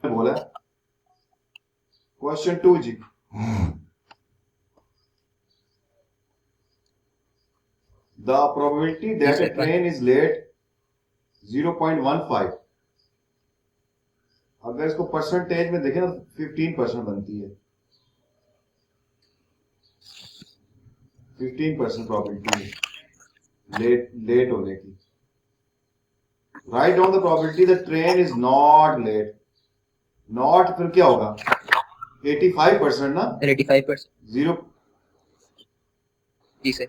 बोला क्वेश्चन 2 जी। The probability that a train is late 0.15। अगर इसको परसेंटेज में देखें तो 15% बनती है। 15% प्रोबेबिलिटी है लेट होने की। Write down the probability the train is not late. Not फिर क्या होगा? 85% ना? 85%। जीरो जी सर।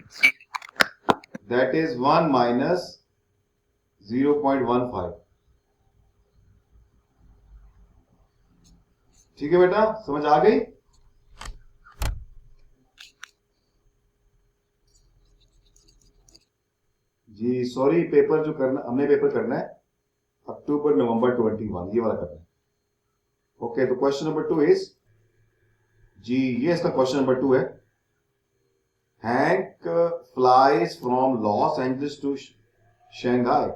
That is 1 minus 0.15। ठीक है बेटा, समझ आ गई? जी सॉरी, पेपर जो करना हमने पेपर करना है अक्टूबर नवंबर 21, ये वाला करना है। ओके, तो क्वेश्चन नंबर 2 इज जी, ये इसका क्वेश्चन नंबर 2 है। Hank flies from Los Angeles to Shanghai.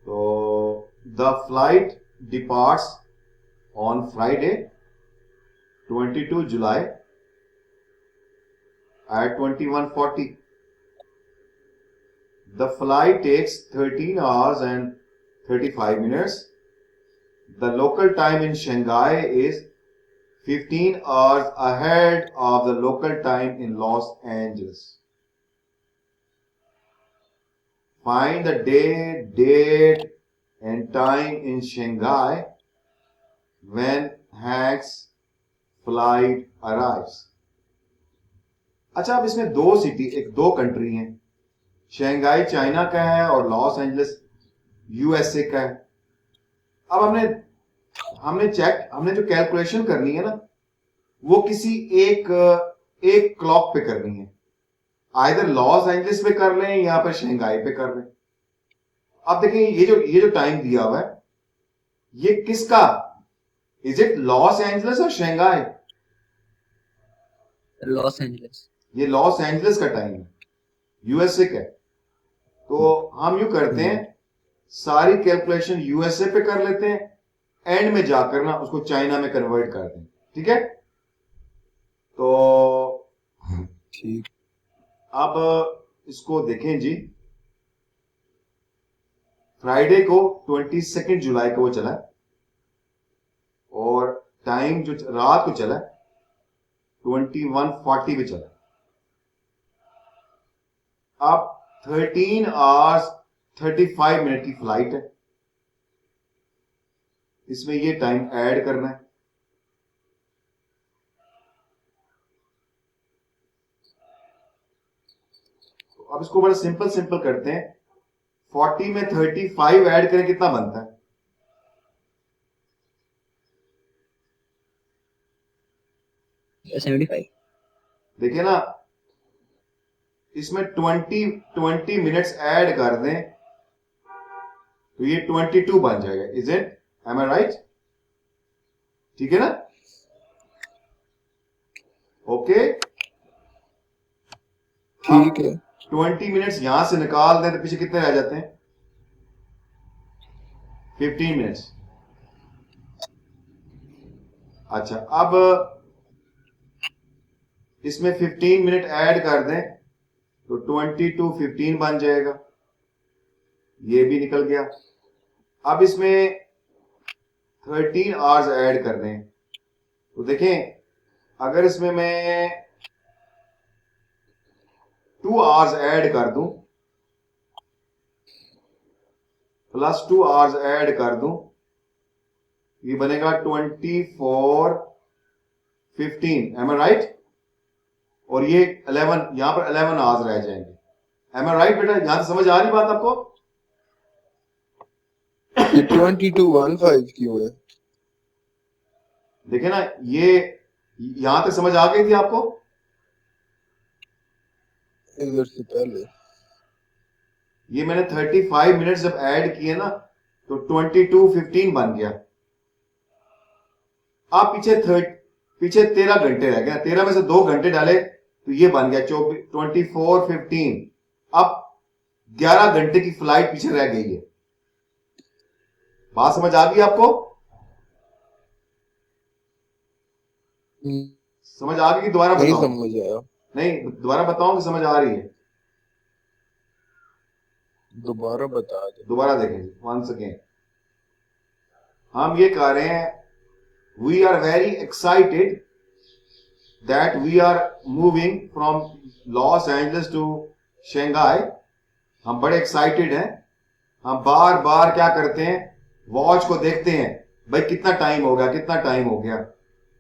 तो the flight departs on Friday 22 July at 21:40. The flight takes 13 hours and 35 minutes. The local time in Shanghai is 15 hours ahead of the local time in Los Angeles. Find the day, date, and time in Shanghai when Hank's flight arrives. अच्छा, अब इसमें दो country हैं। Shanghai China का है और Los Angeles USA का है। अब हमने जो कैलकुलेशन करनी है ना, वो किसी एक क्लॉक पे करनी है। आइदर लॉस एंजलिस पे कर लें या फिर शंघाई पे कर लें। अब देखें, ये जो टाइम दिया हुआ है, ये किसका? इज इट लॉस एंजलिस और शंघाई? Los Angeles. ये लॉस एंजलिस का टाइम है, यूएसए का। तो हम यूं करते हैं, सारी कैलकुलेशन यूएसए पे कर लेते हैं, एंड में जाकर ना उसको चाइना में कन्वर्ट करते हैं। ठीक है? तो ठीक। अब इसको देखें जी। फ्राइडे को 22 जुलाई को वो चला, और टाइम जो रात को चला 21:40 पे चला। अब 13 आवर्स 35 मिनट की फ्लाइट है, इसमें ये टाइम ऐड करना है। तो अब इसको बड़ा सिंपल करते हैं। 40 में 35 ऐड करें, कितना बनता है? देखिए ना, इसमें 20 मिनट्स ऐड कर दें तो ये 22 बन जाएगा। Is it? Am I right? ठीक है ना? ओके, ठीक है। 20 मिनट्स यहां से निकाल दें तो पीछे कितने रह जाते हैं? 15 मिनट्स। अच्छा, अब इसमें 15 मिनट ऐड कर दें तो 22 बन जाएगा। ये भी निकल गया। अब इसमें 13 आवर्स ऐड कर दें तो देखें, अगर इसमें मैं 2 आवर्स ऐड कर दूं, प्लस 2 आवर्स ऐड कर दूं, ये बनेगा 24:15। M I right? और ये 11, यहां पर 11 आवर्स रह जाएंगे। एम आई राइट बेटा? यहां से समझ आ रही बात आपको? 22:15 क्यों है? देखिए ना, ये यहां तक समझ आ गई थी आपको? इधर से पहले ये मैंने 35 मिनट जब ऐड किए ना तो 22:15 बन गया। आप पीछे 13 घंटे रह गए, 13 में से 2 घंटे डाले तो ये बन गया 24:15। अब 11 घंटे की फ्लाइट पीछे रह गई है। बात समझ आ गई आपको? हम्म, समझ आ गई कि दोबारा नहीं बताऊं? समझ आया। नहीं, दोबारा बताऊं कि समझ आ रही है? दोबारा बता दे। दोबारा देखें वंस अगेन। हम ये कह रहे हैं, we are very excited that we are moving from Los Angeles to Shanghai. हम बड़े एक्साइटेड हैं। हम बार बार क्या करते हैं, वॉच को देखते हैं, भाई कितना टाइम हो गया, कितना टाइम हो गया।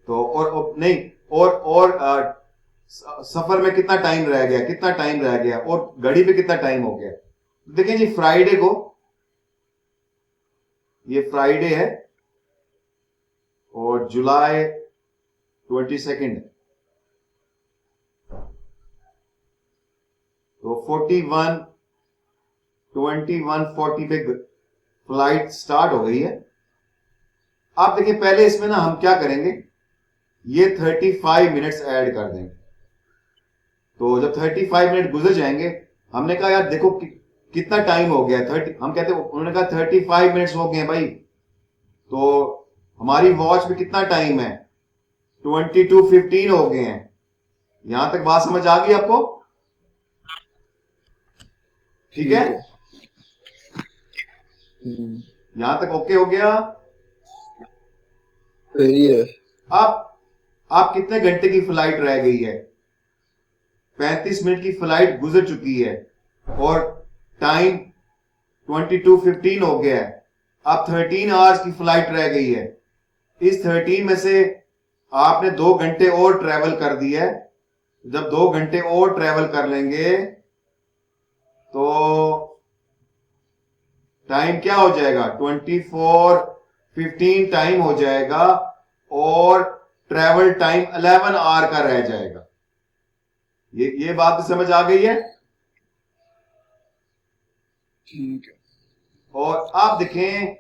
तो और नहीं, और सफर में कितना टाइम रह गया, कितना टाइम रह गया, और घड़ी पे कितना टाइम हो गया। देखें जी, फ्राइडे को, ये फ्राइडे है और जुलाई 22, तो 21:40 पे फ्लाइट स्टार्ट हो गई है। आप देखिए, पहले इसमें ना हम क्या करेंगे, ये 35 मिनट्स ऐड कर देंगे। तो जब 35 मिनट गुजर जाएंगे, हमने कहा यार देखो कितना टाइम हो गया, 30, हम कहते, उन्होंने कहा 35 मिनट्स हो गए भाई। तो हमारी वॉच में कितना टाइम है, 22:15 हो गए हैं। यहां तक बात समझ आ गई आपको? ठीक है, यहां तक ओके हो गया? सही है। आप कितने घंटे की फ्लाइट रह गई है? 35 मिनट की फ्लाइट गुजर चुकी है और टाइम 22:15 हो गया है। अब 13 आवर्स की फ्लाइट रह गई है। इस 13 में से आपने 2 घंटे और ट्रेवल कर दी है। जब 2 घंटे और ट्रेवल कर लेंगे तो टाइम क्या हो जाएगा, 24:15 टाइम हो जाएगा और ट्रेवल टाइम 11 आवर का रह जाएगा। ये बात तो समझ आ गई है? ठीक है। और आप देखें,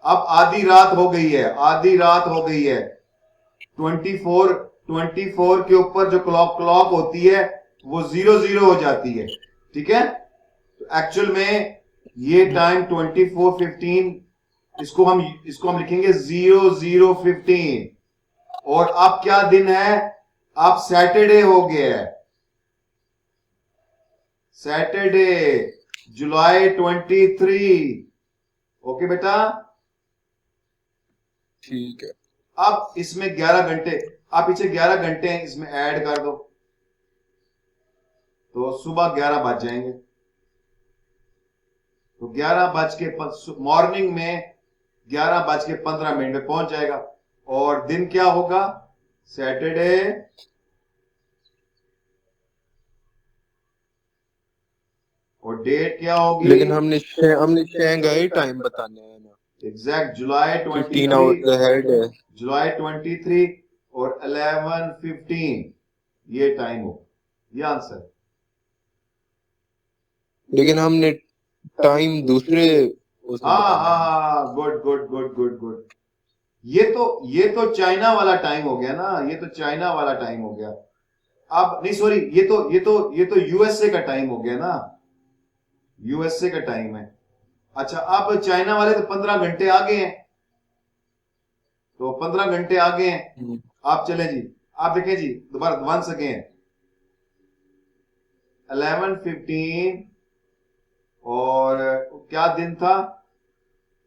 अब आधी रात हो गई है, आधी रात हो गई है। 24 के ऊपर जो क्लॉक होती है वो 00 हो जाती है। ठीक है, तो एक्चुअल में ये टाइम 24:15, इसको हम लिखेंगे 00:15। और अब क्या दिन है, अब सैटरडे हो गया है, सैटरडे, जुलाई 23। ओके बेटा? ठीक है। अब इसमें 11 घंटे, आप पीछे 11 घंटे इसमें ऐड कर दो, तो सुबह 11 बज जाएंगे। तो 11 बज के मॉर्निंग में 11:15 में पहुंच जाएगा। और दिन क्या होगा, सैटरडे, और डेट क्या होगी, लेकिन हमने शंघाई टाइम बताने हैं ना। एग्जैक्ट जुलाई 15 23, आवर्स अहेड है। जुलाई 23 और 11:15 ये टाइम हो, ये आंसर। लेकिन हमने टाइम दूसरे उसमें हाँ बताना है। हाँ हाँ, good good good good good. ये तो चाइना वाला टाइम हो गया ना, ये तो चाइना वाला टाइम हो गया। अब नहीं, सॉरी, ये तो यूएसए का टाइम हो गया ना, यूएसए का टाइम है। अच्छा, अब चाइना वाले तो 15 घंटे आगे हैं, तो 15 घंटे आगे हैं। आप चले जी, आप देखें जी, दोबारा वंस अगेन, 11:15 और क्या दिन था,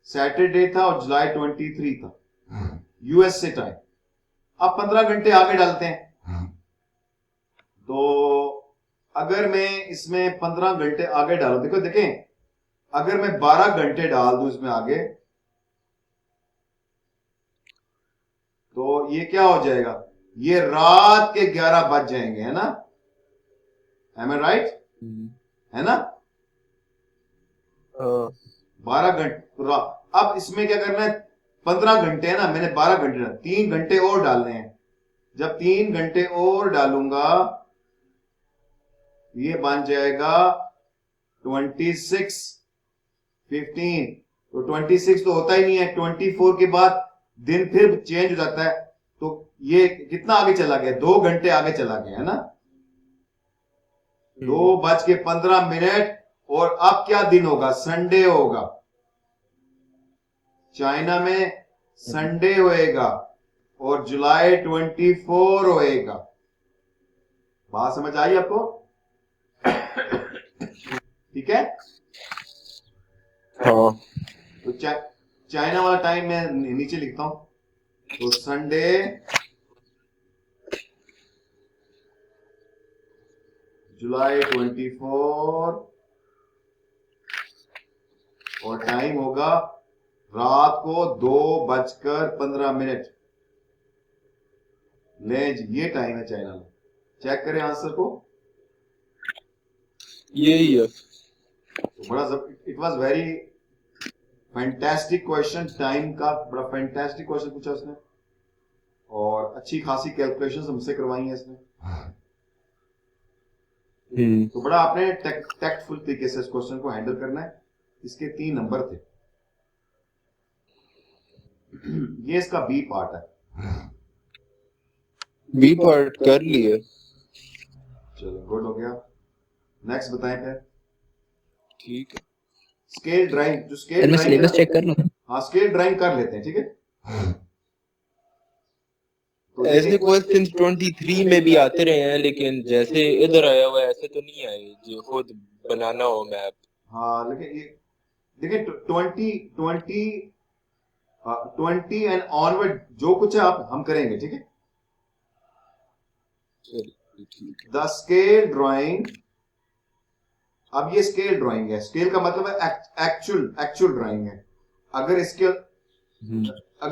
सैटरडे था और जुलाई 23 था, यूएसए टाइम। अब 15 घंटे आगे डालते हैं। तो अगर मैं इसमें 15 घंटे आगे डालू, देखो देखें, अगर मैं 12 घंटे डाल दूं इसमें आगे, तो ये क्या हो जाएगा, ये रात के 11 बज जाएंगे, है ना? M I right? है ना? 12 घंटे। अब इसमें क्या करना है, 15 घंटे है ना, मैंने 12 घंटे डाल, 3 घंटे और डालने हैं। जब 3 घंटे और डालूंगा, ये बन जाएगा 26:15। तो 26 तो होता ही नहीं है, 24 के बाद दिन फिर चेंज हो जाता है। तो ये कितना आगे चला गया, 2 घंटे आगे चला गया, है ना? 2:15। और अब क्या दिन होगा, संडे होगा। चाइना में संडे होएगा और जुलाई 24 होएगा। बात समझ आई आपको? ठीक है। हाँ तो चाइना वाला टाइम मैं नीचे लिखता हूं। तो संडे जुलाई 24 और टाइम होगा रात को 2:15। ले जी, ये टाइम है चाइना में। चेक करें आंसर को। यही है। तो बड़ा it was very fantastic question. Time का बड़ा फैंटास्टिक क्वेश्चन पूछा उसने और अच्छी खासी कैलकुलेशंस हमसे करवाई हैं इसने। तो बड़ा आपने टैक्टफुल तरीके से इस क्वेश्चन को हैंडल करना है। इसके 3 नंबर थे। ये इसका बी पार्ट है। बी पार्ट कर लिए। चलो गुड हो गया। नेक्स्ट बताएं फिर। ठीक है। स्केल ड्राइंग, जो स्केल मैं ड्राइंग सिलेबस चेक कर लूं। हाँ स्केल ड्राइंग कर लेते हैं, ठीक है। तो ऐसे क्वेश्चंस 23 में भी आते रहे हैं, लेकिन जैसे इधर आया हुआ है ऐसे तो नहीं आए जो खुद बनाना हो मैप। हाँ लेकिन ये देखिए 20 एंड ऑनवर्ड जो कुछ है आप हम करेंगे, ठीक है। ठीक है। द स्केल ड्राइंग, अब ये स्केल ड्राइंग है। स्केल का मतलब है एक्चुअल ड्राइंग है। अगर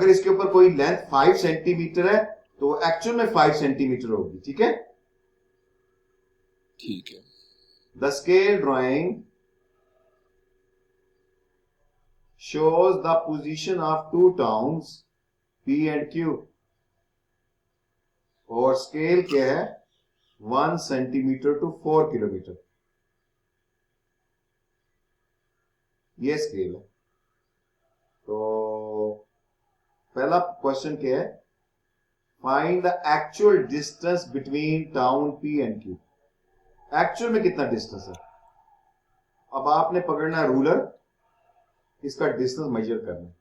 इसके ऊपर कोई लेंथ 5 सेंटीमीटर है तो एक्चुअल में 5 सेंटीमीटर होगी, ठीक है। ठीक है। The scale drawing shows the position of 2 towns P and Q और स्केल क्या है 1 सेंटीमीटर टू 4 किलोमीटर। ये स्केल है। तो पहला क्वेश्चन क्या है, find the actual distance between town P and Q। Actual में कितना डिस्टेंस है। अब आपने पकड़ना है रूलर, इसका डिस्टेंस मेजर करना है।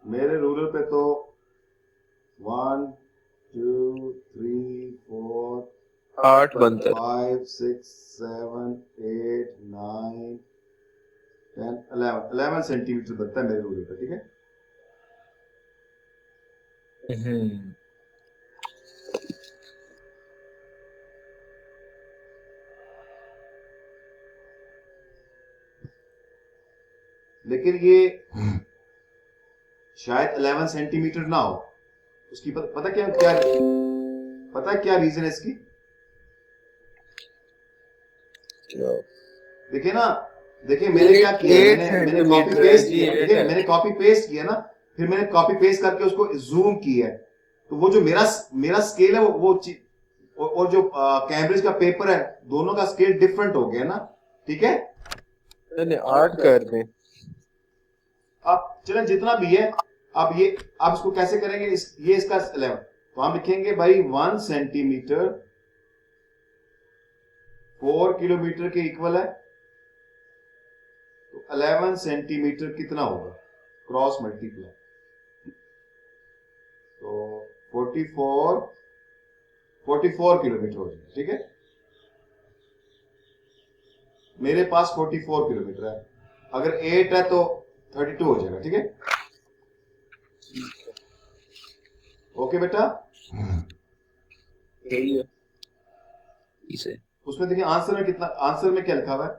मेरे रूलर पे तो 1 2 3 4 8 बनता है। 5 6 7 8 9 10 11 सेंटीमीटर बनता है मेरे रूलर पे, ठीक है। लेकिन ये शायद 11 सेंटीमीटर ना हो। उसकी पता क्या रीजन है इसकी। देखिए ना, देखिए मैंने क्या किया, मैंने कॉपी पेस्ट किया, देखिए मैंने कॉपी पेस्ट किया ना, फिर मैंने कॉपी पेस्ट करके उसको जूम किया है। तो वो जो मेरा स्केल है वो और जो कैम्ब्रिज का पेपर है, दोनों का स्केल डिफरेंट हो गया ना, ठीक है। मैंने 8 कर दें। अब चलें जितना भी है, अब इसको कैसे करेंगे, ये इसका 11, तो हम लिखेंगे भाई 1 सेंटीमीटर 4 किलोमीटर के इक्वल है। तो 11 सेंटीमीटर कितना होगा, क्रॉस मल्टीप्लाई, तो 44 किलोमीटर हो जाएगा, ठीक है। मेरे पास 44 किलोमीटर है, अगर 8 है तो 32 हो जाएगा, ठीक है। ओके बेटा, सही है। इसे उसमें देखिए आंसर में क्या लिखा हुआ है,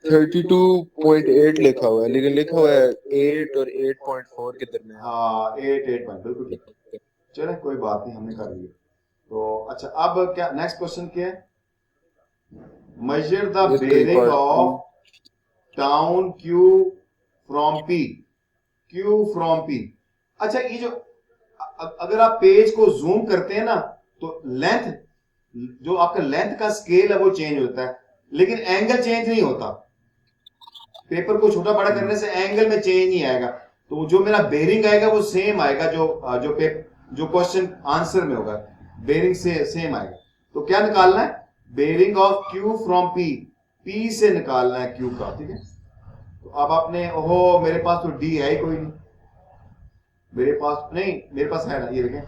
32.8 लिखा हुआ है, लेकिन लिखा हुआ है 8 और 8.4 के दरमियान। हाँ 8 पॉइंट, बिल्कुल ठीक। चले कोई बात नहीं, हमने कर लिया। तो अच्छा, अब क्या नेक्स्ट क्वेश्चन क्या है, measure the bearing of town Q from P। अच्छा ये जो अगर आप पेज को जूम करते हैं ना तो लेंथ, जो आपका लेंथ का स्केल है वो चेंज होता है, लेकिन एंगल चेंज नहीं होता। पेपर को छोटा बड़ा करने से एंगल में चेंज नहीं आएगा। तो जो मेरा बेरिंग आएगा वो सेम आएगा, जो क्वेश्चन आंसर में होगा बेरिंग से सेम आएगा। तो क्या निकालना है? Bearing of Q from P, P से निकालना है क्यू का, ठीक है। तो अब आपने, ओहो मेरे पास तो डी है ही कोई नहीं, मेरे पास नहीं, मेरे पास है ना, ये देखें,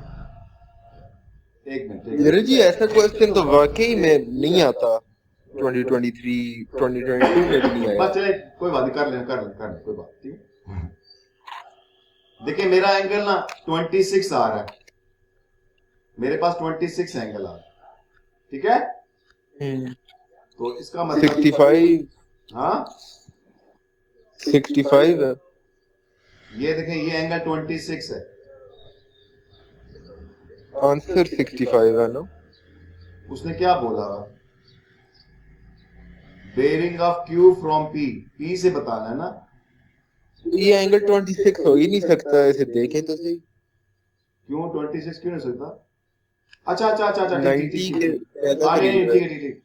एक मिनट। धीरज जी ऐसा क्वेश्चन तो वाकई में नहीं आता, 2023 2022 में भी नहीं आया। बस चले, कोई बात नहीं, कर लें, कोई बात, ठीक है। देखिए मेरा एंगल ना 26 आ रहा है, मेरे पास 26 एंगल आ रहा है, ठीक है। तो इसका मतलब 65, हाँ 65 है। ये देखें, ये एंगल 26 है, आंसर 65 है ना। उसने क्या बोला? Bearing of Q from P, P से बताना है ना। ये एंगल 26 हो ही नहीं सकता, इसे देखें तो सही। क्यों 26 क्यों नहीं हो सकता? अच्छा अच्छा अच्छा अच्छा, ठीक 90 ठीक के ठीक, ज्यादा हाँ नहीं करीब ठीक है। है ठीक ठीक,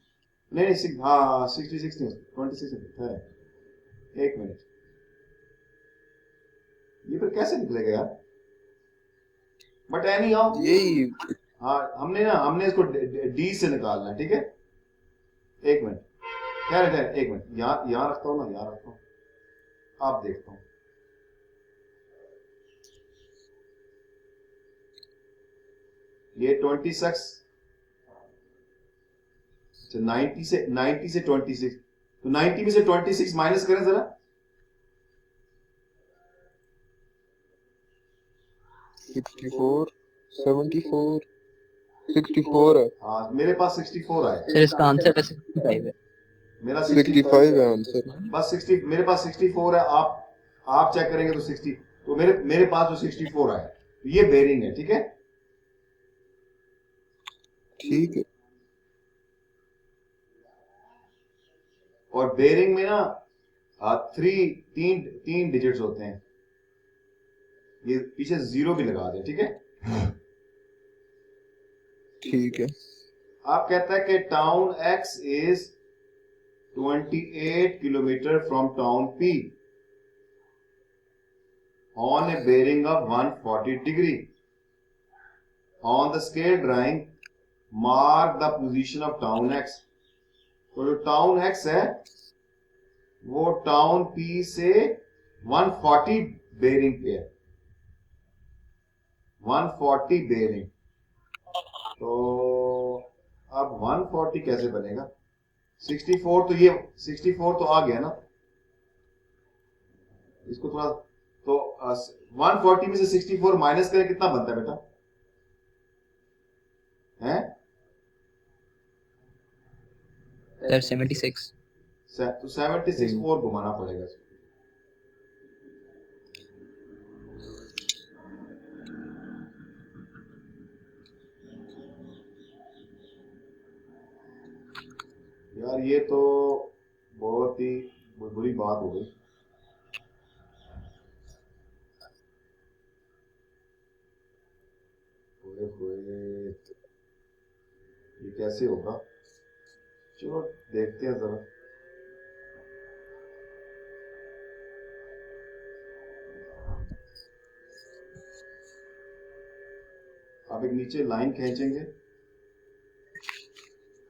नहीं हाँ 66 नहीं, 26 है। एक मिनट, ये फिर कैसे निकलेगा यार? बट एनी हाउ, यही हाँ हमने इसको डी से निकालना है, ठीक है। एक मिनट, खैर एक मिनट, यहाँ रखता हूँ ना, यहाँ रखता हूँ, आप देखता हूँ। ये 26, 90 से 26, तो 90 में से 26 माइनस करें जरा। 64, 74, 64 है। हाँ मेरे पास 64 आया, सर इसका आंसर वैसे 65 है। मेरा 65 है आंसर। बस 60, मेरे पास 64 है। आप चेक करेंगे तो 60, तो मेरे पास जो 64 आया, तो ये बेरिंग है, ठीक है। ठीक है। और बेरिंग में ना तीन डिजिट्स होते हैं, ये पीछे जीरो भी लगा दे, ठीक है। ठीक है। आप कहता है कि town x is 28 kilometre from town P on a bearing of 140 degree. On the scale drawing, mark the position of town X. तो जो टाउन X है वो टाउन P से 140 बेरिंग पे है, 140 बेरिंग। तो अब 140 कैसे बनेगा? 64 तो ये 64 तो आ गया ना, इसको थोड़ा तो 140 में से 64 माइनस करें, कितना बनता है बेटा? हैं? सर 76। तो 76 और घुमाना पड़ेगा इसको। यार ये तो बहुत ही बुरी बात हो गई। ये कैसे होगा? चलो देखते हैं जरा। आप एक नीचे लाइन खींचेंगे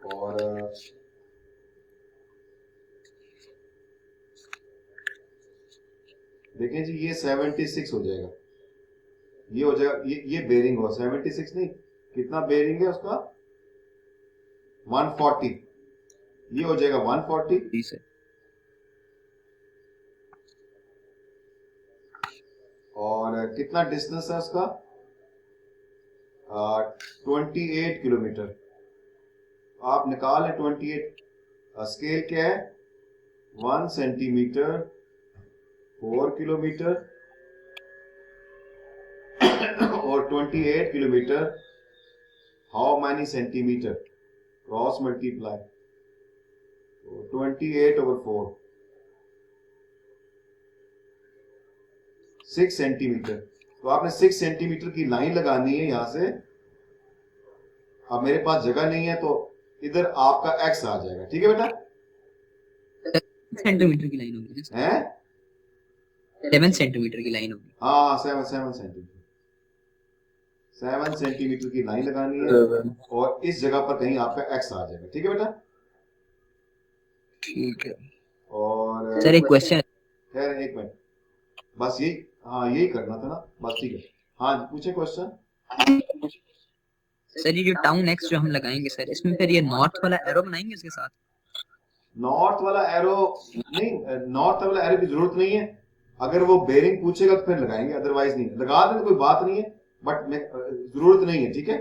और देखें जी, ये 76 हो जाएगा, ये हो जाएगा, ये बेरिंग होगा 76 नहीं, कितना बेरिंग है उसका? 140, ये हो जाएगा 140। सर और कितना डिस्टेंस है उसका? 28 किलोमीटर। आप निकाल लें 28, स्केल क्या है? 1 सेंटीमीटर 4 किलोमीटर और 28 kilometre how many centimetre? Cross multiply, 28/4, 6 centimetre. तो आपने 6 सेंटीमीटर की लाइन लगानी है यहां से। अब मेरे पास जगह नहीं है तो इधर आपका एक्स आ जाएगा, ठीक है बेटा? सेंटीमीटर की लाइन होगी, हैं? 7 सेंटीमीटर की लाइन होगी। हाँ, 7 सेंटीमीटर, 7 सेंटीमीटर की लाइन लगानी है और इस जगह पर कहीं आपका एक्स आ जाएगा, ठीक है बेटा? ठीक है। और सर एक क्वेश्चन, खैर एक मिनट, बस यही, हाँ यही करना था ना, बस ठीक है। हाँ पूछे क्वेश्चन। सर ये जो टाउन एक्स जो हम लगाएंगे सर, इसमें फिर ये नॉर्थ वाला एरो बनाएंगे इसके साथ? नॉर्थ वाला एरो नहीं, नॉर्थ वाला एरो की जरूरत नहीं है। अगर वो बेरिंग पूछेगा तो फिर लगाएंगे, अदरवाइज नहीं। लगा दें तो कोई बात नहीं है, बट जरूरत नहीं है, ठीक है?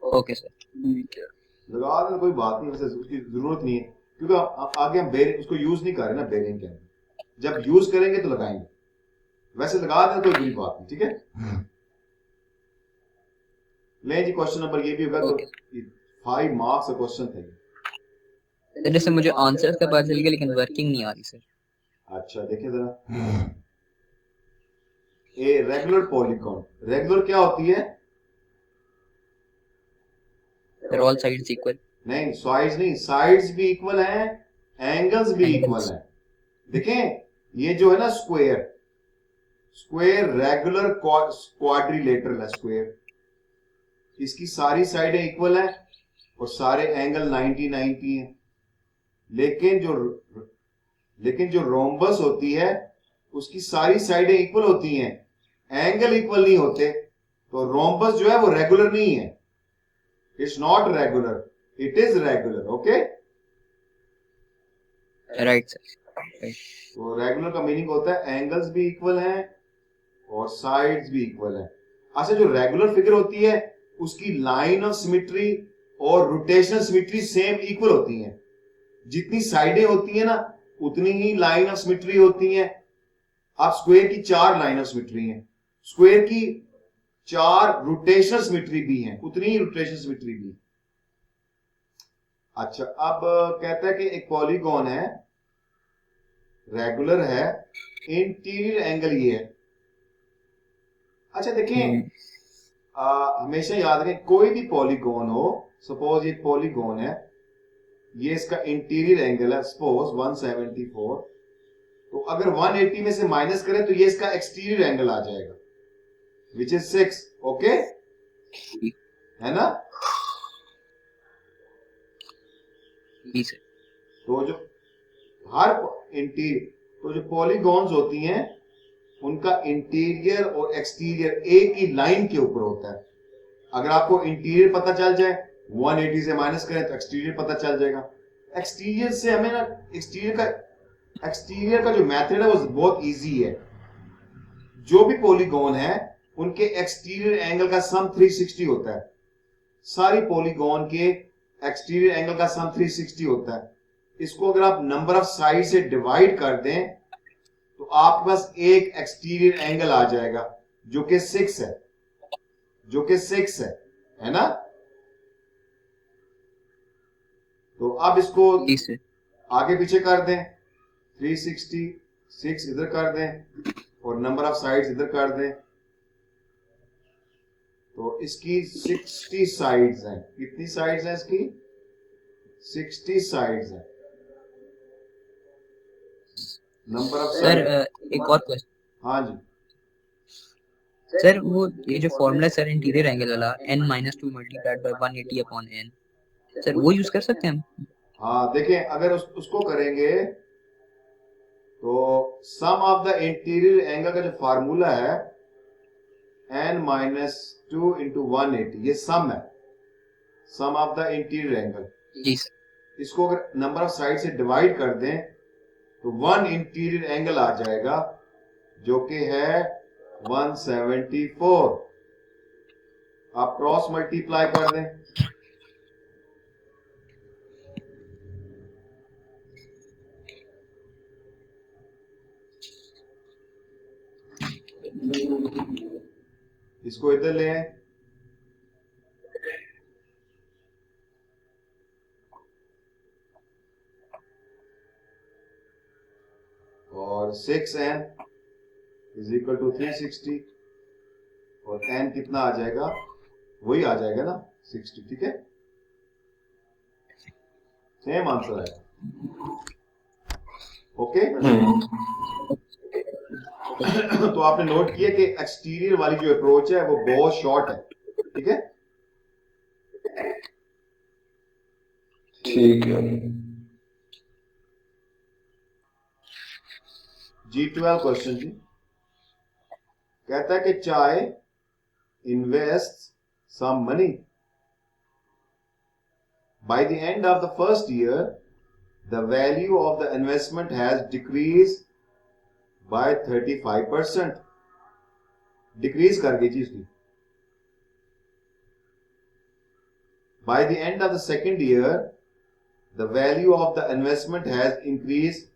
Okay sir. ठीक है। लगा दें तो कोई बात नहीं, वैसे उसकी जरूरत नहीं है, क्योंकि आगे हम बेरिंग उसको यूज नहीं कर रहे ना बेरिंग के अंदर। जब यूज करेंगे तो लगाएंगे, वैसे लगा दें तो कोई बुरी बात नहीं, ठीक है? ले जी, क्वेश्चन नंबर ये भी होगा तो 5 मार्क्स का क्वेश्चन था ये। सर जैसे मुझे आंसर का पता चल गया लेकिन वर्किंग नहीं आ रही सर। अच्छा देखिए जरा, ए रेगुलर पॉलीगॉन, रेगुलर क्या होती है? Sir all sides equal. नहीं, साइड्स नहीं, साइड्स भी इक्वल हैं, एंगल्स भी इक्वल हैं। देखें, ये जो है ना स्क्वायर, स्क्वायर रेगुलर क्वाड्रिलेटरल है स्क्वायर, इसकी सारी साइडें इक्वल हैं और सारे एंगल 90-90 हैं। लेकिन जो रोम्बस होती है उसकी सारी साइडें इक्वल होती हैं, एंगल इक्वल नहीं होते। तो रोम्बस जो है वो रेगुलर नहीं है, it's not regular, it is regular, okay? Right sir. तो रेगुलर का मीनिंग होता है एंगल्स भी इक्वल हैं और साइड्स भी इक्वल हैं। अच्छा, जो रेगुलर फिगर होती है उसकी लाइन ऑफ सिमेट्री और रोटेशनल सिमेट्री सेम इक्वल होती हैं। जितनी साइडें होती हैं ना उतनी ही लाइन ऑफ सिमेट्री होती हैं। आप स्क्वायर की 4 लाइन ऑफ सिमेट्री हैं, स्क्वायर की 4 रोटेशनल सिमेट्री भी हैं, उतनी ही रोटेशनल सिमेट्री भी। अच्छा, अब कहता है कि एक पॉलीगॉन है, रेगुलर है, इंटीरियर एंगल ये है। अच्छा देखें, हमेशा याद रखें, कोई भी पॉलीगॉन हो, सपोज ये पॉलीगॉन है, ये इसका इंटीरियर एंगल है सपोज 174, तो अगर 180 में से माइनस करें तो ये इसका एक्सटीरियर एंगल आ जाएगा, विच इज 6, ओके? है ना? जी सर। तो जो हर इंटीरियर, तो जो पॉलीगॉन्स होती हैं उनका इंटीरियर और एक्सटीरियर एक ही लाइन के ऊपर होता है। अगर आपको इंटीरियर पता चल जाए, 180 से माइनस करें तो एक्सटीरियर पता चल जाएगा। एक्सटीरियर से हमें ना, एक्सटीरियर का जो मेथड है वो बहुत इजी है। जो भी पॉलीगॉन है उनके एक्सटीरियर एंगल का सम 360 होता है। सारी पॉलीगॉन के एक्सटीरियर एंगल का सम 360 होता है। इसको अगर आप नंबर ऑफ साइड से डिवाइड कर दें तो आपके पास एक एक्सटीरियर एंगल आ जाएगा जो कि 6 है, जो कि 6 है ना? तो अब इसको जी सर। आगे पीछे कर दें, 360, 6 इधर कर दें और नंबर ऑफ साइड्स इधर कर दें, तो इसकी 60 साइड्स हैं। कितनी साइड्स हैं इसकी? 60 साइड्स हैं। नंबर ऑफ सर साइड, एक और क्वेश्चन। हाँ जी, सर वो ये जो फॉर्मूला सर इंटीरियर एंगल वाला n-2 multiplied by 180 upon n, sir वो यूज कर सकते हैं हम? हाँ देखें, अगर उसको करेंगे तो सम ऑफ द इंटीरियर एंगल का जो फार्मूला है n-2 इंटू 180, ये सम है, sum of the interior angle. जी सर। इसको अगर नंबर ऑफ साइड से डिवाइड कर दें तो 1 इंटीरियर एंगल आ जाएगा जो कि है 174। आप क्रॉस मल्टीप्लाई कर दें, इसको इधर ले आए, और 6n इज इक्वल टू 360 और n कितना आ जाएगा, वही आ जाएगा ना 60, ठीक है, सेम आंसर है। ओके तो आपने नोट किया कि एक्सटीरियर वाली जो अप्रोच है वो बहुत शॉर्ट है, ठीक है। ठीक है। G12 क्वेश्चन जी, कहता है कि चाहे invest some money, by the end of the first year the value of the investment has decreased by 35%, decrease कर गई जी उसकी। by the end of the second year the value of the investment has increased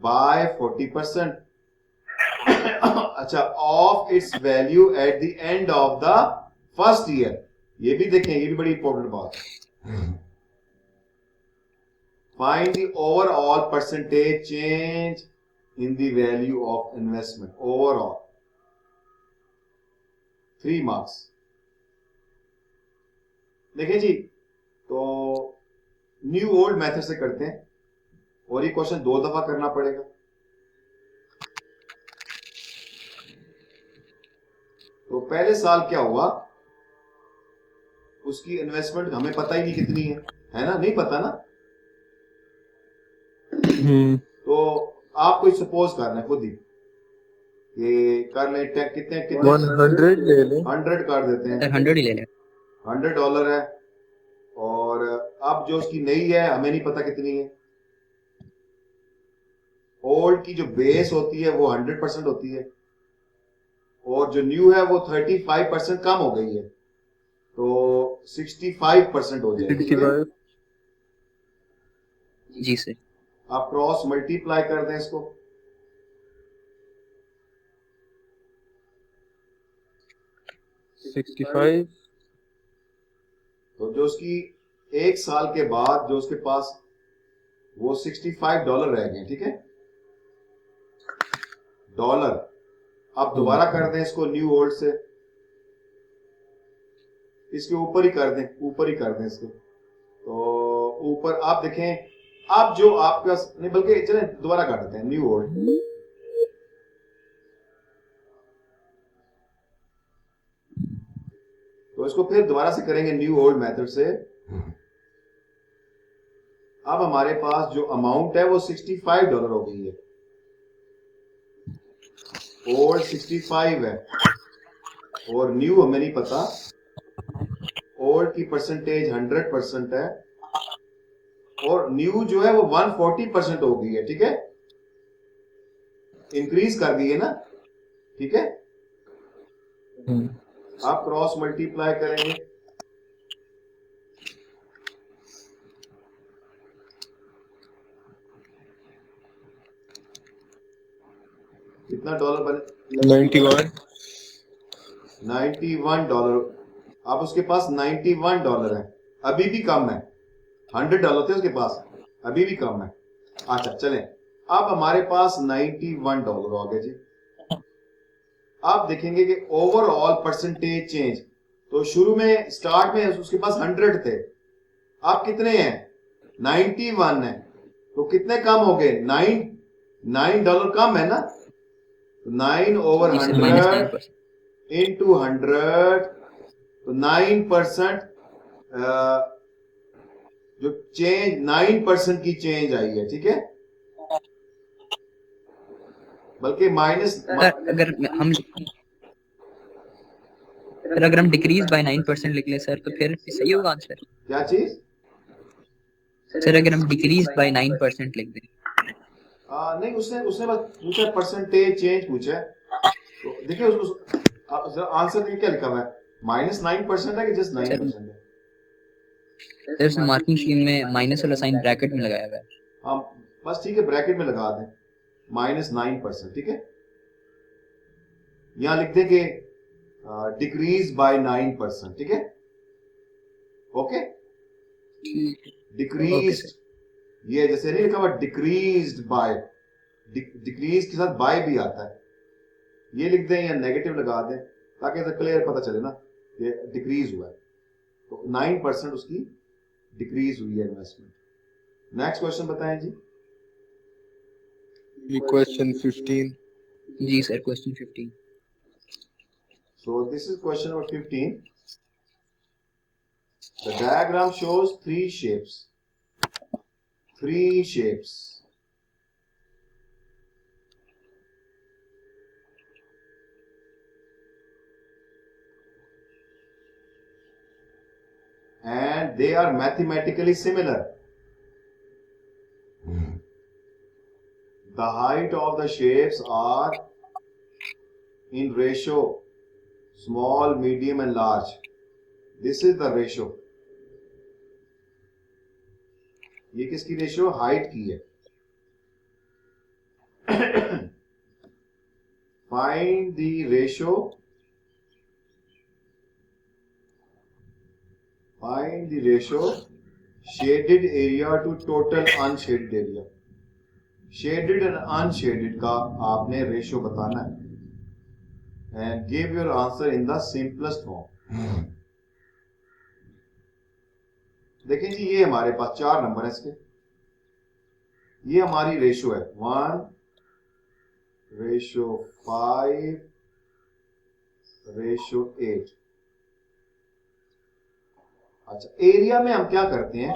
by 40%, अच्छा, of its value at the end of the first year, ये भी देखें, ये भी बड़ी इंपॉर्टेंट बात है। find the overall percentage change in the value of investment overall, 3 marks। देखिए जी, तो न्यू ओल्ड मेथड से करते हैं और ये क्वेश्चन 2 दफा करना पड़ेगा। तो पहले साल क्या हुआ, उसकी इन्वेस्टमेंट हमें पता ही नहीं कितनी है ना, नहीं पता ना। तो आप कोई सपोज करना है खुद ही कि कर ले, कितने कितने 100 ले लें। 100 कर देते हैं, 100 ही ले लें। $100 है, और अब जो उसकी नई है हमें नहीं पता कितनी है। ओल्ड की जो बेस होती है वो 100% होती है, और जो न्यू है वो 35% कम हो गई है, तो 65% हो जाएगी। 65। जी सर। आप क्रॉस मल्टीप्लाई कर दें इसको, तो जो उसकी 1 साल के बाद जो उसके पास वो $65 रह गए, ठीक है, डॉलर। आप दोबारा कर दें इसको न्यू ओल्ड से, इसके ऊपर ही कर दें, ऊपर ही कर दें इसके, तो ऊपर आप देखें, आप जो आपका नहीं, बल्कि चलें दोबारा कर देते हैं न्यू ओल्ड। तो इसको फिर दोबारा से करेंगे न्यू ओल्ड मेथड से। अब हमारे पास जो अमाउंट है वो $65 हो गई है, ओल्ड 65 है और न्यू हमें नहीं पता। ओल्ड की परसेंटेज 100% है और न्यू जो है वो 140% हो गई है, ठीक है, इंक्रीज कर गई है ना, ठीक है। आप क्रॉस मल्टीप्लाई करेंगे, कितना डॉलर बने, 91 $91। अब उसके पास $91 है, अभी भी कम है, $100 थे उसके पास, अभी भी कम है। अच्छा चलें, अब हमारे पास $91 आ गए जी। आप देखेंगे कि ओवरऑल परसेंटेज चेंज, तो शुरू में स्टार्ट में उसके पास 100 थे, आप कितने हैं, 91 है, तो कितने कम हो गए, $9 कम है ना, 9/100 into 100, तो 9% जो चेंज 9% की चेंज आई है, ठीक है, बल्कि माइनस। अगर हम डिक्रीज बाय 9% लिख ले सर, तो फिर सही होगा आंसर। क्या चीज सर, अगर हम डिक्रीज बाय 9% लिख दें। नहीं, उसने उसने बस पूछा परसेंटेज चेंज पूछा है, तो देखिए उसको आंसर देखिए क्या लिखा हुआ है, -9% है कि जस्ट 9% है। सर उसने मार्किंग स्कीम में माइनस वाला साइन ब्रैकेट में लगाया हुआ है। हाँ बस ठीक है, ब्रैकेट में लगा दें -9%, ठीक है, यहां लिख देंगे डिक्रीज बाय 9%, ठीक है, ओके, डिक्रीज, ये जैसे नहीं लिखा हुआ डिक्रीज्ड बाय, डिक्रीज के साथ बाय भी आता है, ये लिख दें या नेगेटिव लगा दें ताकि इसे क्लियर पता चले ना ये डिक्रीज हुआ है। तो 9% उसकी डिक्रीज हुई है इन्वेस्टमेंट। नेक्स्ट क्वेश्चन बताएं जी। क्वेश्चन 15। जी sir, question 15। So this is question number 15. The diagram shows three shapes. Three shapes. And they are mathematically similar. The height of the shapes are in ratio small, medium and large. This is the ratio. ये किसकी ratio? Height की है। Find the ratio. Find the ratio shaded area to total unshaded area. Shaded and unshaded का आपने ratio बताना है and give your answer in the simplest form. देखें जी, ये हमारे पास 4 नंबर है इसके। ये हमारी रेशियो है 1:5:8। अच्छा, एरिया में हम क्या करते हैं,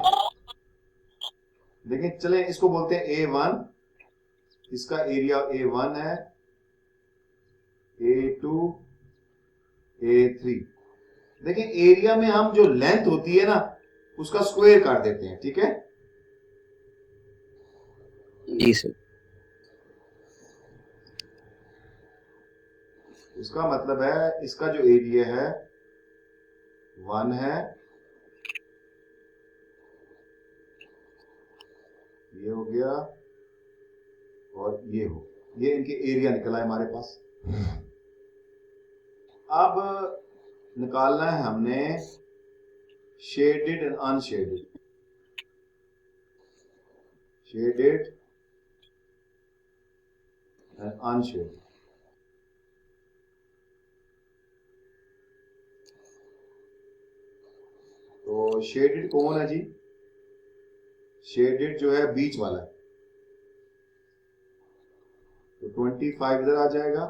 देखें, चले इसको बोलते हैं A1। इसका एरिया A1 है, A2, A3। देखें, एरिया में हम जो लेंथ होती है ना उसका स्क्वायर कर देते हैं, ठीक है। जी सर। इसका मतलब है इसका जो एरिया है 1 है, ये हो गया और ये इनके एरिया निकला है हमारे पास। अब निकालना है हमने shaded and unshielded. Shaded and unshielded. तो शेडेड कौन है जी? शेडेड जो है बीच वाला है, तो 25 इधर आ जाएगा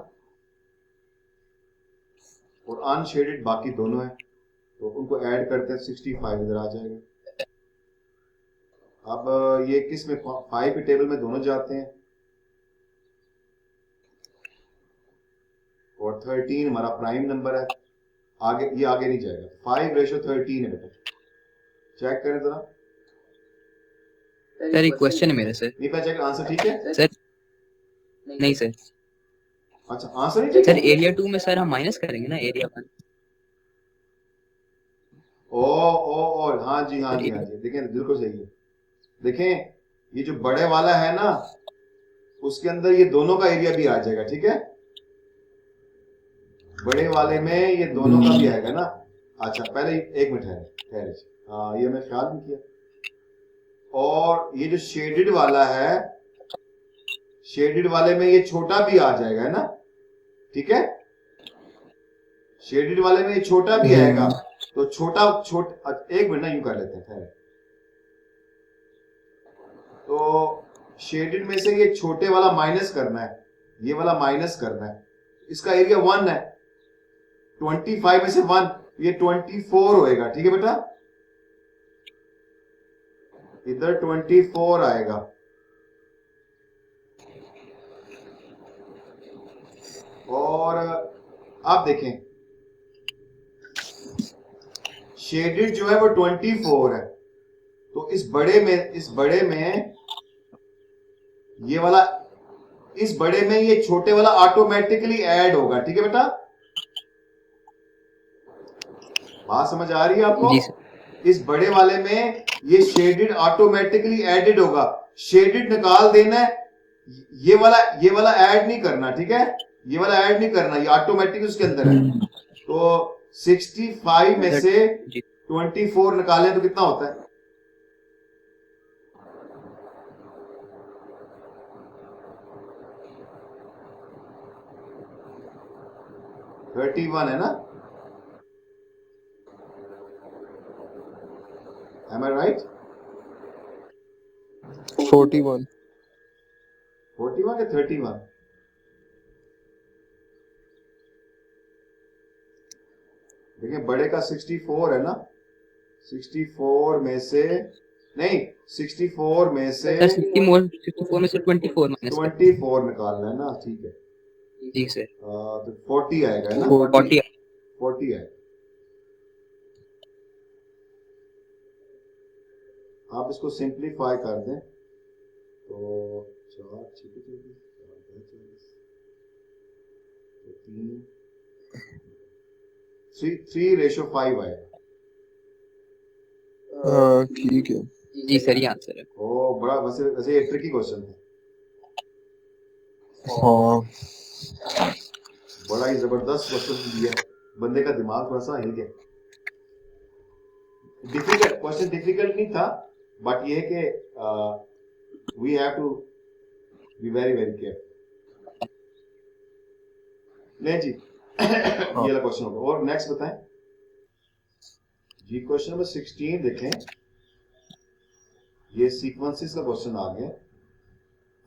और अनशेडेड बाकी दोनों है, तो उनको ऐड करते हैं 65 इधर आ जाएगा। अब ये किस में 5 के टेबल में दोनों जाते हैं और 13 हमारा प्राइम नंबर है, आगे ये आगे नहीं जाएगा। 5:13 है बेटा, चेक करें जरा। सर एक क्वेश्चन है मेरे से। नहीं पता चेक, आंसर ठीक है सर नहीं सर। अच्छा, आंसर नहीं ठीक सर है। एरिया 2 में सर हम माइनस करेंगे ना एरिया 1। ओ हाँ जी, हाँ जी, हाँ जी, देखें बिल्कुल सही है। देखें, ये जो बड़े वाला है ना उसके अंदर ये दोनों का एरिया भी आ जाएगा, ठीक है। बड़े वाले में ये दोनों का भी आएगा ना। अच्छा, पहले एक मिनट ठहरे, हाँ ये मैं ख्याल नहीं किया। और ये जो शेडेड वाला है, शेडेड वाले में ये छोटा भी आ जाएगा, है ना, ठीक है। शेडेड वाले में ये छोटा भी आएगा, तो छोटा एक मिनट ना, यूं कर लेते हैं ठहरे। तो शेडेड में से ये छोटे वाला माइनस करना है, ये वाला माइनस करना है। इसका एरिया 1 है, 25 में से 1, ये 24 होएगा, ठीक है बेटा। इधर 24 आएगा। और आप देखें शेडेड जो है वो 24 है, तो इस बड़े में ये वाला, इस बड़े में ये छोटे वाला ऑटोमेटिकली ऐड होगा, ठीक है बेटा। बात समझ आ रही है आपको? जी सर। इस बड़े वाले में ये शेडेड ऑटोमेटिकली एडेड होगा। शेडेड निकाल देना है, ये वाला ऐड नहीं करना, ठीक है। ये वाला ऐड नहीं करना, ये ऑटोमेटिक उसके अंदर है। तो 65 में से 24 निकालें तो कितना होता है? 31 है ना? Am I right? 41 41 के 31? देखिए बड़े का 64 है ना? 64 में से नहीं, 64 में से सर 64 में से 24 माइनस कर 24 निकालना है ना? ठीक है। जी सर तो 40 आएगा है ना? 40 40 आएगा। आप इसको सिंप्लीफाई कर दें तो 4 6 24 3:5 आएगा। हाँ ठीक है। जी सर ये आंसर है। ओ बड़ा वैसे वैसे ये ट्रिकी क्वेश्चन है, हाँ बड़ा ही जबरदस्त क्वेश्चन दिया है, बंदे का दिमाग थोड़ा सा हिल गया। डिफिकल्ट क्वेश्चन, डिफिकल्ट नहीं था, बट ये है कि we have to be very very careful. नहीं जी ये वाला क्वेश्चन होगा। और नेक्स्ट बताएं जी। क्वेश्चन नंबर 16 देखें, ये सीक्वेंसेस का क्वेश्चन आ गया।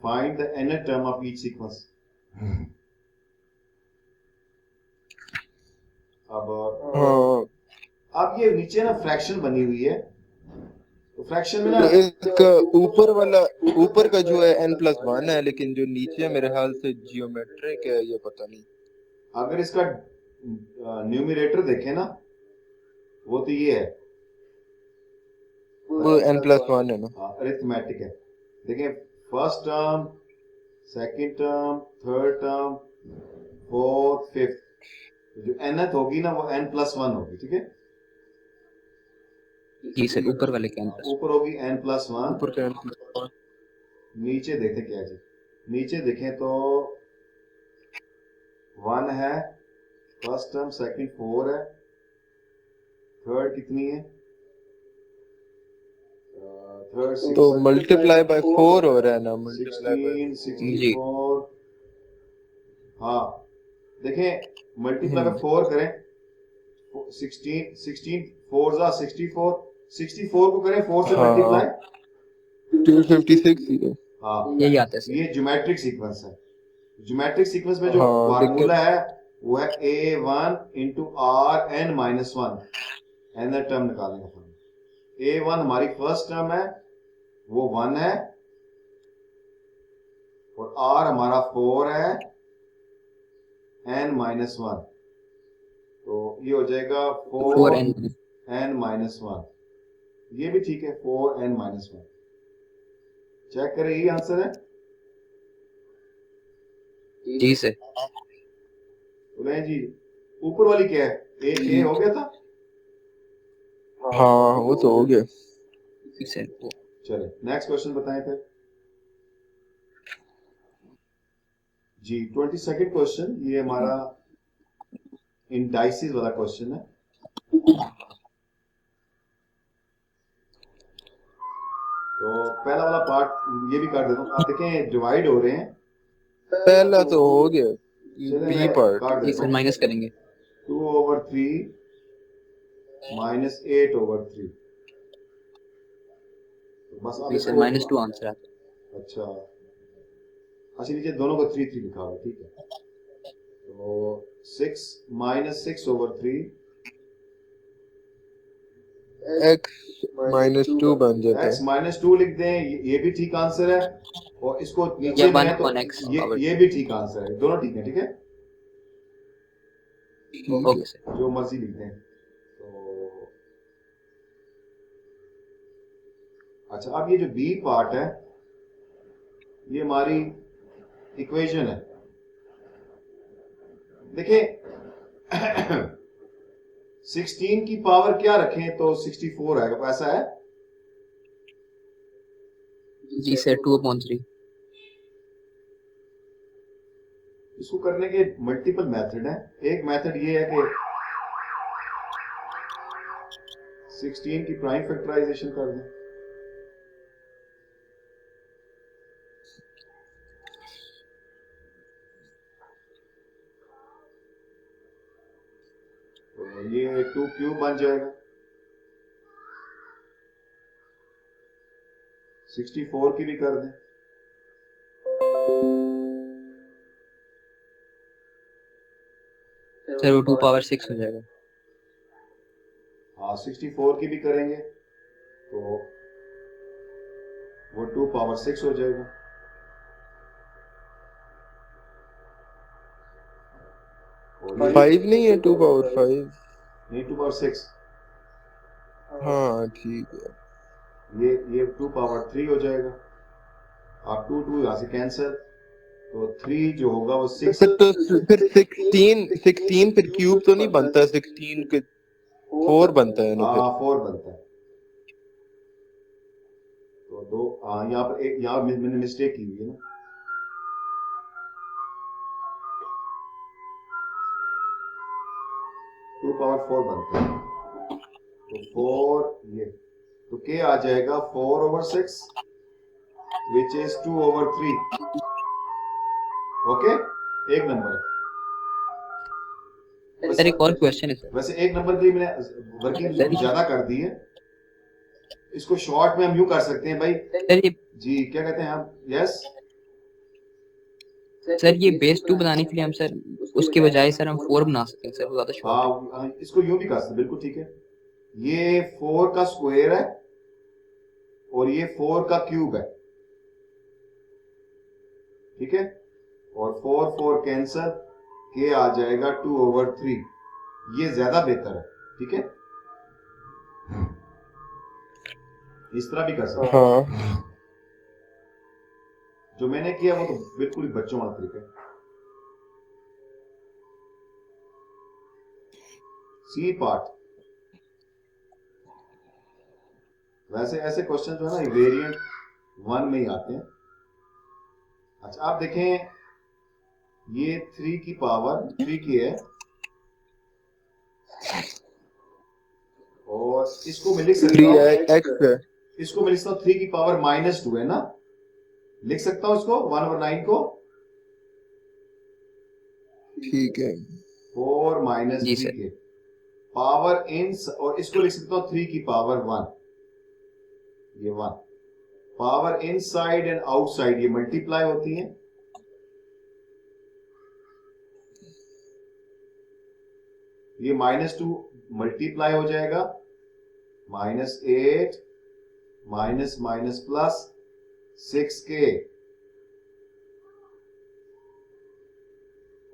Find the nth term of each sequence. हाँ अब ये नीचे ना फ्रैक्शन बनी हुई है, तो फ्रैक्शन में ना तो इसका ऊपर वाला, ऊपर का जो है n+1 है, लेकिन जो नीचे मेरे ख्याल से जियोमेट्रिक है, ये पता नहीं। अगर इसका न्यूमरेटर देखें ना, वो तो ये है, वो n+1 है ना। अरिथमेटिक है। देखिए first term, second term, third term, fourth, fifth, जो nth होगी ना वो n+1 होगी। ठीक है, जी सर ऊपर वाले के अंदर ऊपर होगी n+1, ऊपर का n+1। नीचे देखें क्या है जी। नीचे देखें तो 1 है फर्स्ट टर्म, सेकंड 4 है, थर्ड कितनी है? थर्ड 6, तो मल्टीप्लाई बाय 4 हो रहा है ना, मल्टीप्लाई बाय 16 जी 64। हाँ देखें मल्टीप्लाई बाय 4 करें, 16 16 4 जा 64, 64 को करें 4 से हाँ मल्टीप्लाई। 256 ही है। हाँ यही आता है सर। ये ज्योमेट्रिक सीक्वेंस है। ज्योमेट्रिक सीक्वेंस में जो हाँ लेकिन फार्मूला है वो है a1 into r n minus one, n term निकालने का फार्मूला। a1 हमारी फर्स्ट टर्म है, वो 1 है, और r हमारा 4 है, n माइनस वन, तो ये हो जाएगा 4n n माइनस वन। ये भी ठीक है, 4n माइनस वन। चेक करें, यही आंसर है। जी सर बोले जी ऊपर वाली क्या है? ए हो गया था। हाँ वो तो हो गया। जी सर वो चले नेक्स्ट क्वेश्चन बताएं फिर जी। 22nd क्वेश्चन, ये हमारा इंडाइसिस वाला क्वेश्चन है। तो पहला वाला पार्ट ये भी कर देता हूँ। आप देखें डिवाइड हो रहे हैं, पहला तो हो गया, चले बी मैं पार्ट। काट जी देता सर हूँ। माइनस करेंगे। 2/3 माइनस 8/3, तो बस आप जी सर इसको -2 आंसर आता है। अच्छा अच्छा नीचे दोनों को 3 3 लिखा हुआ, ठीक है। तो 6 -6/3 x-2 बन जाता x है। -2 लिख दें, ये भी ठीक आंसर है। और इसको या नीचे ले 1 आए तो अपॉन x पावर ये भी ठीक आंसर है, दोनों ठीक है। ठीक है, ठीक है। Okay sir. जो मर्जी लिख दें। तो अच्छा, अब ये जो बी पार्ट है ये हमारी इक्वेशन है। देखिए 16 की पावर क्या रखें तो 64 आएगा, ऐसा है। जी सर 2/3 इसको करने के मल्टीपल मेथड हैं। एक मेथड ये है कि 16 की प्राइम फैक्टराइजेशन कर दें। तो ये 2 क्यूब बन जाएगा। 64 की भी कर दें। सर वो 2 पावर 6 हो जाएगा। हाँ 64 की भी करेंगे तो वो 2 पावर 6 हो जाएगा। और ये 5 नहीं है, 2 पावर 5। नहीं 2 पावर 6, हाँ ठीक है। ये 2 पावर 3 हो जाएगा। आप 2 यहाँ से कैंसिल, तो 3 जो होगा वो 6। तो फिर 16 फिर क्यूब तो नहीं बनता, 16 के 4 बनता है ना फिर। हाँ 4 बनता है। तो दो, हाँ यहाँ पर एक, यहाँ मैंने मिस्टेक की हुई है ना। टू पावर 4 बनता है, तो 4 ये, तो के आ जाएगा 4/6 विच इज 2/3। ओके, एक नंबर है। सर एक और क्वेश्चन है सर। वैसे एक नंबर की मैंने वर्किंग सर ज्यादा कर दी है। इसको शॉर्ट में हम यूं कर सकते हैं भाई। ये जी क्या कहते हैं हम? यस सर ये बेस 2 बनाने के लिए हम सर उसके बजाय सर हम 4 बना सकते हैं सर, वो ज्यादा शॉर्ट है। हाँ, इसको यूं भी कर सकते हैं, बिल्कुल ठीक है। ये 4 का स्क्वायर है और ये 4 का क्यूब है, ठीक है। और 4 कैंसर, के आ जाएगा 2/3। ये ज्यादा बेहतर है, ठीक है। इस तरह भी कर सकते हैं। हाँ जो मैंने किया वो तो बिल्कुल ही बच्चों वाला तरीका है। सी पार्ट, वैसे ऐसे क्वेश्चन जो है ना वेरिएंट 1 में ही आते हैं। अच्छा आप देखें, ये 3 की पावर 3 की है और इसको मैं लिख सकता 3 हूँ, एक्स है। इसको मैं लिख सकता हूँ 3 की पावर -2 है ना। लिख सकता हूँ इसको 1/9 को ठीक है 4 - जी 3 सर। के पावर इन, और इसको लिख सकता हूँ 3 की पावर 1, ये 1। पावर इनसाइड एंड आउटसाइड ये मल्टीप्लाई होती है। ये -2 मल्टीप्लाई हो जाएगा, -8 माइनस माइनस प्लस 6k,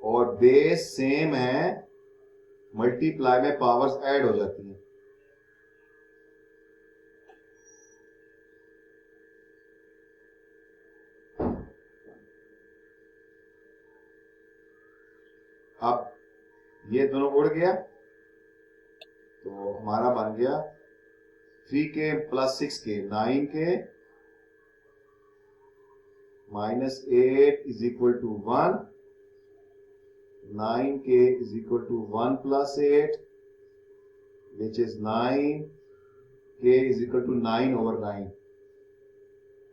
और बेस सेम है, मल्टीप्लाई में पावर्स ऐड हो जाती हैं। अब ये दोनों उड़ गया तो हमारा बन गया 3k + 6k 9k -8 = 1, 9k = 1 + 8 which is 9, k = 9/9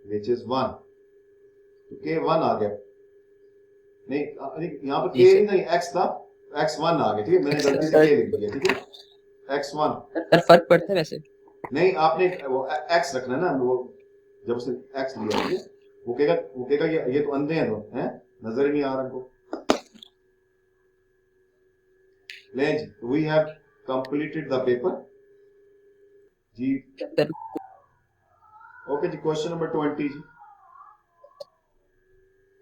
which is 1। तो k 1 आ गया, नहीं यहाँ पर जी k सर। नहीं x था, x1 आ गया, ठीक है। मैंने गलती से k लिख दिया, ठीक है, x1। सर फर्क पड़ता है वैसे? नहीं आपने वो x रखना है ना, वो जब उसने x लिया, ठीक है, वो कहेगा ये तो अंधे हैं, तो हैं, नजर ही नहीं आ रहा इनको। ले जी, we have completed the paper जी। सर ओके जी, क्वेश्चन नंबर 20 जी।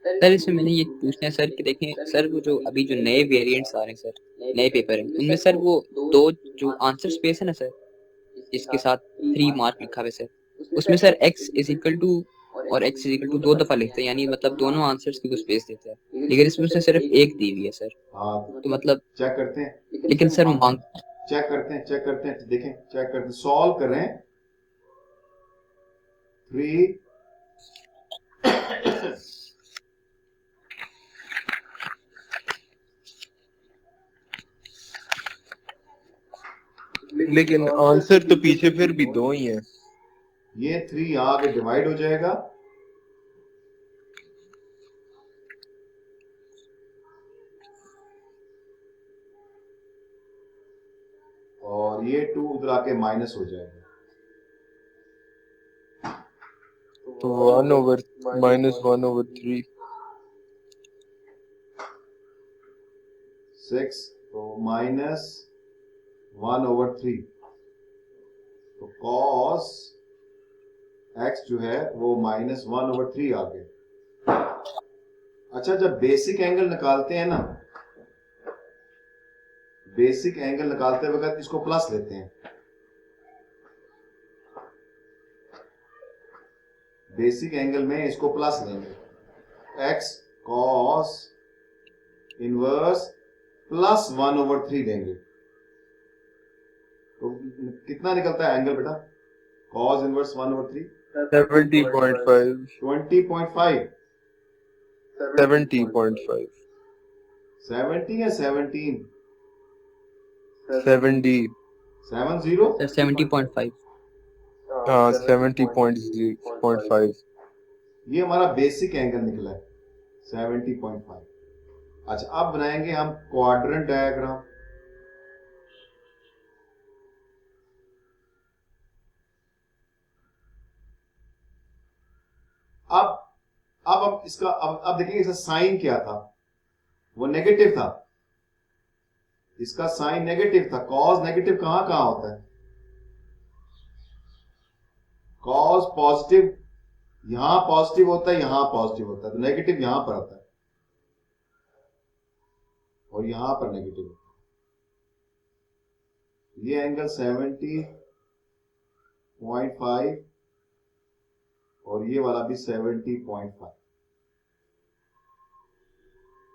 सर इसमें मैंने ये पूछना है सर कि देखें सर, वो जो अभी जो नए वेरिएंट्स आ रहे हैं सर, नए पेपर हैं, उनमें सर वो दो जो आंसर स्पेस है ना सर, जिसके साथ 3 मार्क लिखा हुआ है सर, उसमें सर x और x 2 दफा लिखते हैं, यानी मतलब दोनों आंसर्स की वो स्पेस देते हैं, लेकिन इसमें से सिर्फ एक दी हुई है सर। हाँ तो मतलब चेक करते हैं, लेकिन सर वो मांग चेक करते हैं, देखें, चेक करते हैं, सॉल्व करें 3 लेकिन आंसर तो पीछे फिर भी 2 ही है। ये 3 यहाँ आगे डिवाइड हो जाएगा, और ये 2 उधर आके माइनस हो जाएगा, तो 1/-1/3 6, तो -1/3, तो cos x जो है वो -1/3 आ गया। अच्छा, जब बेसिक एंगल निकालते हैं ना, बेसिक एंगल निकालते वक्त इसको प्लस लेते हैं, बेसिक एंगल में इसको प्लस लेंगे, x cos इनवर्स प्लस 1/3 देंगे, तो कितना निकलता है एंगल बेटा? cos इनवर्स 1/3 70.5 20.5, 70.5 70 या 17, 70 70, सर 70.5। हाँ 70.5 ये हमारा बेसिक एंगल निकला है 70.5। अच्छा, अब बनाएंगे हम क्वाड्रेंट डायग्राम। अब हम इसका अब देखेंगे इसका साइन क्या था, वो नेगेटिव था, इसका साइन नेगेटिव था। कॉस नेगेटिव कहां कहां होता है? कॉस पॉजिटिव यहां पॉजिटिव होता है, यहां पॉजिटिव होता है, तो नेगेटिव यहां पर आता है और यहां पर नेगेटिव होता है। ये एंगल 70.5 और ये वाला भी 70.5।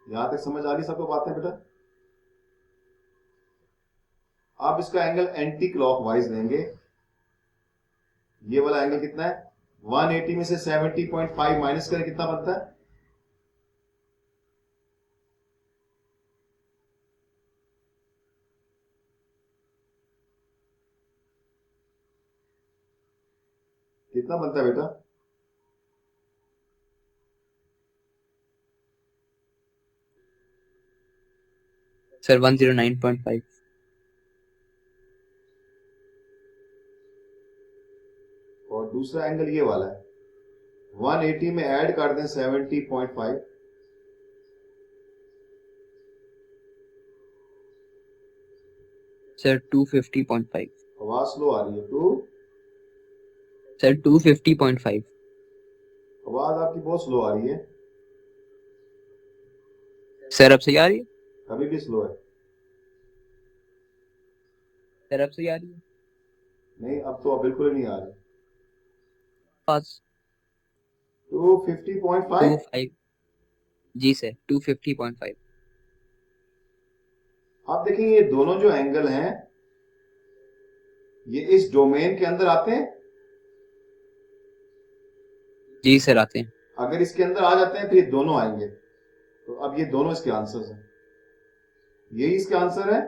यहां तक समझ आ रही सबको बातें बेटा? आप इसका एंगल एंटी क्लॉकवाइज लेंगे, ये वाला एंगल कितना है? 180 में से 70.5 माइनस करें, कितना बनता है? कितना बनता है बेटा? सर 109.5। और दूसरा एंगल ये वाला है, 180 में ऐड कर दें 70.5, सर 250.5। आवाज स्लो आ रही है। सर 250.5। आवाज आपकी बहुत स्लो आ रही है, सर अब सही आ रही है? अभी भी स्लो है। सर अब सही आ रही है? नहीं, अब तो बिल्कुल ही नहीं आ रही। पास 250.5। 25। जी सर 250.5। आप देखें ये दोनों जो एंगल हैं ये इस डोमेन के अंदर आते हैं। जी सर आते हैं। अगर इसके अंदर आ जाते हैं तो ये दोनों आएंगे, तो अब ये दोनों इसके आंसर्स हैं, यही इसके आंसर है।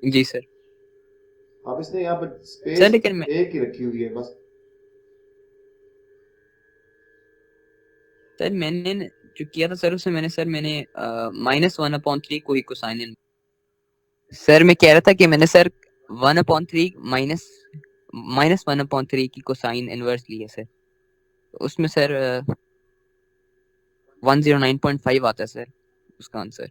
जी सर। अब इसने यहाँ पर सर स्पेस लेकिन मैं एक ही रखी हुई है बस। सर मैंने जो किया था सर उसमें मैंने -1/3 को ही कोसाइन इन। सर मैं कह रहा था कि मैंने सर 1/3 -1/3 की कोसाइन इनवर्स ली है सर, उसमें सर 109.5 आता है सर उसका आंसर।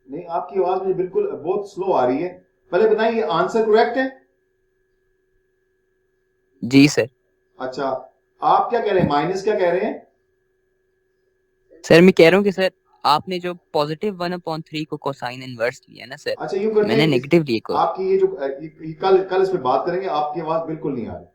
नहीं, आपकी आवाज मुझे बिल्कुल बहुत स्लो आ रही है। पहले बताएं ये आंसर करेक्ट है? जी सर। अच्छा, आप क्या कह रहे हैं, माइनस क्या कह रहे हैं? सर मैं कह रहा हूँ कि सर आपने जो पॉजिटिव 1/3 को कोसाइन इनवर्स लिया ना सर, अच्छा, यूं करते मैंने हैं नेगेटिव लिए को। आपकी ये जो कल कल इस पे बात करेंगे, आपकी आवाज बिल्कुल नहीं आ रही।